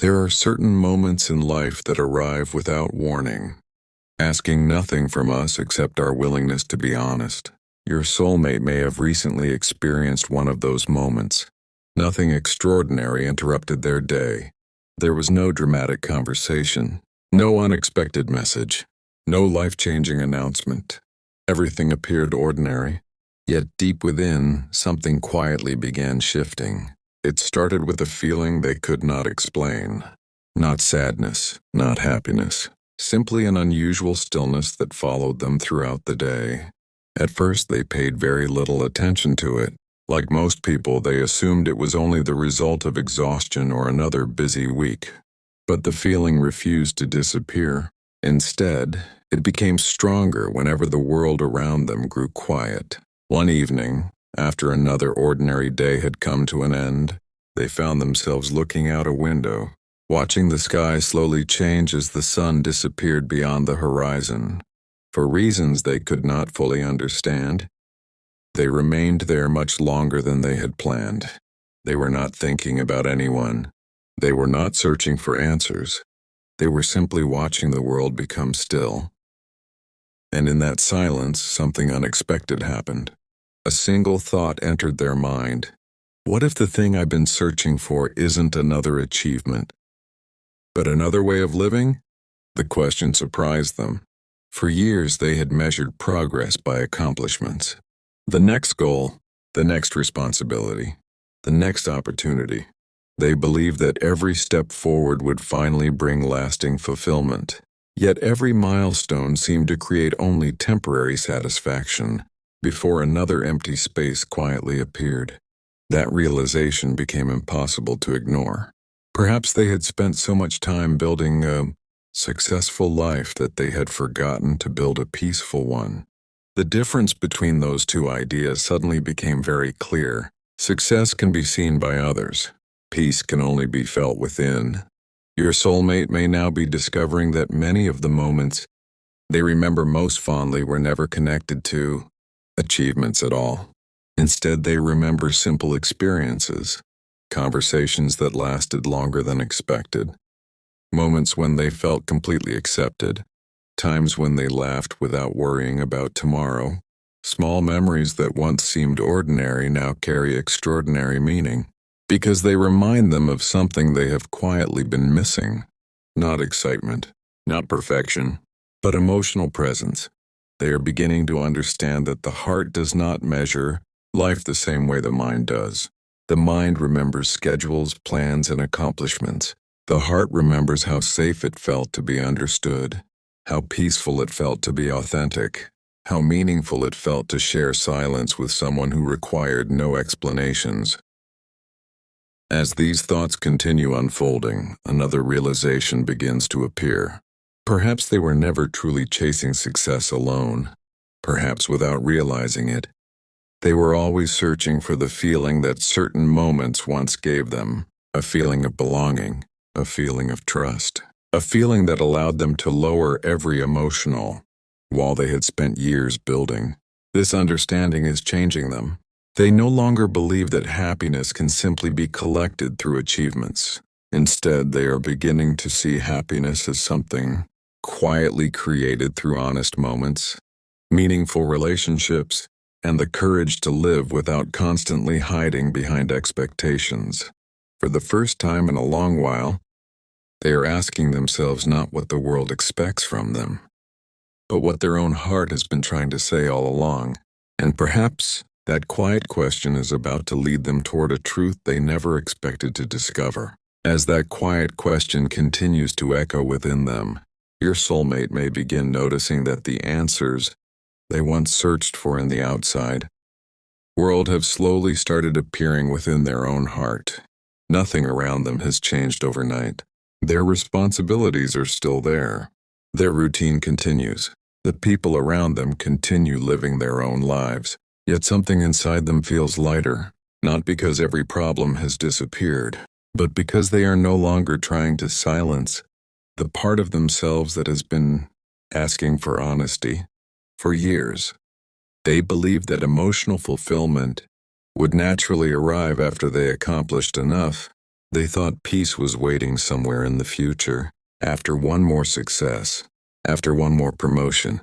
There are certain moments in life that arrive without warning, asking nothing from us except our willingness to be honest. Your soulmate may have recently experienced one of those moments. Nothing extraordinary interrupted their day. There was no dramatic conversation, no unexpected message, no life-changing announcement. Everything appeared ordinary, yet deep within, something quietly began shifting. It started with a feeling they could not explain. Not sadness, not happiness, simply an unusual stillness that followed them throughout the day. At first, they paid very little attention to it. Like most people, they assumed it was only the result of exhaustion or another busy week. But the feeling refused to disappear. Instead, it became stronger whenever the world around them grew quiet. One evening, after another ordinary day had come to an end, they found themselves looking out a window, watching the sky slowly change as the sun disappeared beyond the horizon. For reasons they could not fully understand, they remained there much longer than they had planned. They were not thinking about anyone. They were not searching for answers. They were simply watching the world become still. And in that silence, something unexpected happened. A single thought entered their mind. What if the thing I've been searching for isn't another achievement, but another way of living? The question surprised them. For years, they had measured progress by accomplishments. The next goal, the next responsibility, the next opportunity. They believed that every step forward would finally bring lasting fulfillment. Yet every milestone seemed to create only temporary satisfaction before another empty space quietly appeared. That realization became impossible to ignore. Perhaps they had spent so much time building a successful life that they had forgotten to build a peaceful one. The difference between those two ideas suddenly became very clear. Success can be seen by others. Peace can only be felt within. Your soulmate may now be discovering that many of the moments they remember most fondly were never connected to achievements at all. Instead, they remember simple experiences, conversations that lasted longer than expected, moments when they felt completely accepted, times when they laughed without worrying about tomorrow. Small memories that once seemed ordinary now carry extraordinary meaning, because they remind them of something they have quietly been missing. Not excitement, not perfection, but emotional presence. They are beginning to understand that the heart does not measure life the same way the mind does. The mind remembers schedules, plans, and accomplishments. The heart remembers how safe it felt to be understood, how peaceful it felt to be authentic, how meaningful it felt to share silence with someone who required no explanations. As these thoughts continue unfolding, another realization begins to appear. Perhaps they were never truly chasing success alone. Perhaps without realizing it, they were always searching for the feeling that certain moments once gave them, a feeling of belonging, a feeling of trust, a feeling that allowed them to lower every emotional wall they had spent years building. This understanding is changing them. They no longer believe that happiness can simply be collected through achievements. Instead, they are beginning to see happiness as something quietly created through honest moments, meaningful relationships, and the courage to live without constantly hiding behind expectations. For the first time in a long while, they are asking themselves not what the world expects from them, but what their own heart has been trying to say all along. And perhaps that quiet question is about to lead them toward a truth they never expected to discover. As that quiet question continues to echo within them, your soulmate may begin noticing that the answers they once searched for in the outside world have slowly started appearing within their own heart. Nothing around them has changed overnight. Their responsibilities are still there. Their routine continues. The people around them continue living their own lives. Yet something inside them feels lighter, not because every problem has disappeared, but because they are no longer trying to silence the part of themselves that has been asking for honesty. For years, they believed that emotional fulfillment would naturally arrive after they accomplished enough. They thought peace was waiting somewhere in the future, after one more success, after one more promotion,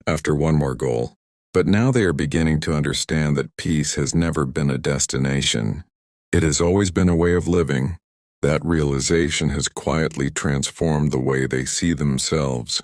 after one more goal. But now they are beginning to understand that peace has never been a destination. It has always been a way of living. That realization has quietly transformed the way they see themselves.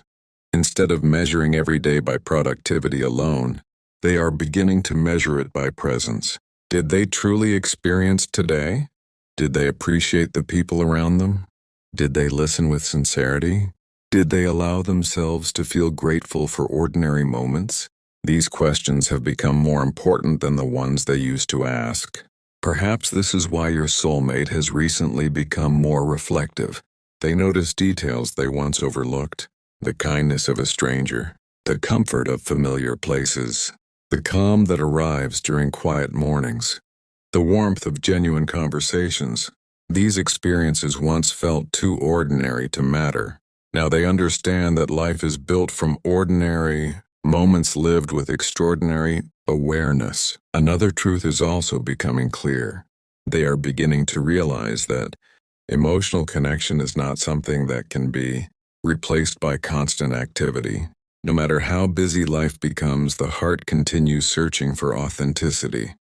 Instead of measuring every day by productivity alone, they are beginning to measure it by presence. Did they truly experience today? Did they appreciate the people around them? Did they listen with sincerity? Did they allow themselves to feel grateful for ordinary moments? These questions have become more important than the ones they used to ask. Perhaps this is why your soulmate has recently become more reflective. They notice details they once overlooked: the kindness of a stranger, the comfort of familiar places, the calm that arrives during quiet mornings, the warmth of genuine conversations. These experiences once felt too ordinary to matter. Now they understand that life is built from ordinary moments lived with extraordinary awareness. Another truth is also becoming clear. They are beginning to realize that emotional connection is not something that can be replaced by constant activity. No matter how busy life becomes, the heart continues searching for authenticity.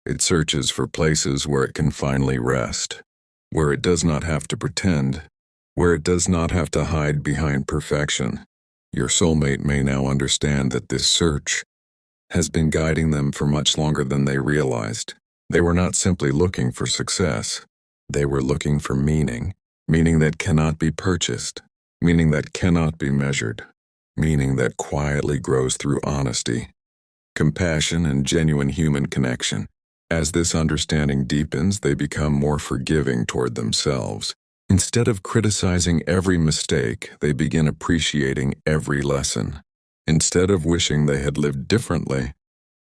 It searches for places where it can finally rest, where it does not have to pretend, where it does not have to hide behind perfection. Your soulmate may now understand that this search has been guiding them for much longer than they realized. They were not simply looking for success. They were looking for meaning, meaning that cannot be purchased, meaning that cannot be measured, meaning that quietly grows through honesty, compassion, and genuine human connection. As this understanding deepens, they become more forgiving toward themselves. Instead of criticizing every mistake, they begin appreciating every lesson. Instead of wishing they had lived differently,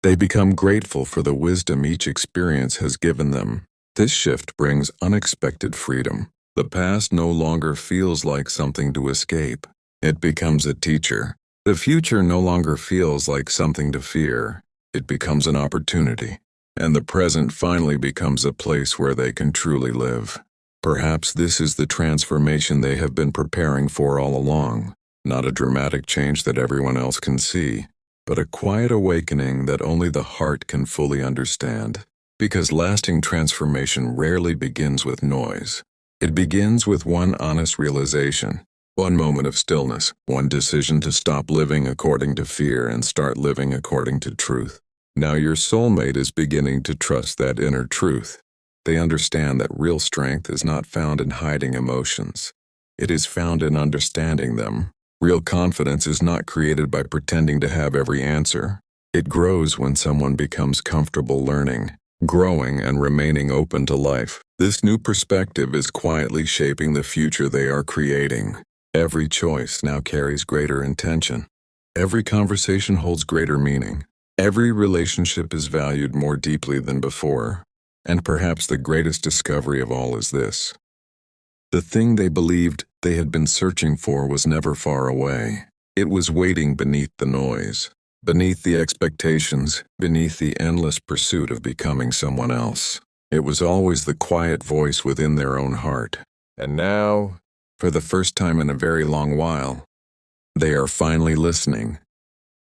they become grateful for the wisdom each experience has given them. This shift brings unexpected freedom. The past no longer feels like something to escape. It becomes a teacher. The future no longer feels like something to fear. It becomes an opportunity. And the present finally becomes a place where they can truly live. Perhaps this is the transformation they have been preparing for all along. Not a dramatic change that everyone else can see, but a quiet awakening that only the heart can fully understand. Because lasting transformation rarely begins with noise. It begins with one honest realization, one moment of stillness, one decision to stop living according to fear and start living according to truth. Now your soulmate is beginning to trust that inner truth. They understand that real strength is not found in hiding emotions. It is found in understanding them. Real confidence is not created by pretending to have every answer. It grows when someone becomes comfortable learning, growing, and remaining open to life. This new perspective is quietly shaping the future they are creating. Every choice now carries greater intention. Every conversation holds greater meaning. Every relationship is valued more deeply than before. And perhaps the greatest discovery of all is this: the thing they believed they had been searching for was never far away. It was waiting beneath the noise, beneath the expectations, beneath the endless pursuit of becoming someone else. It was always the quiet voice within their own heart. And now, for the first time in a very long while, they are finally listening.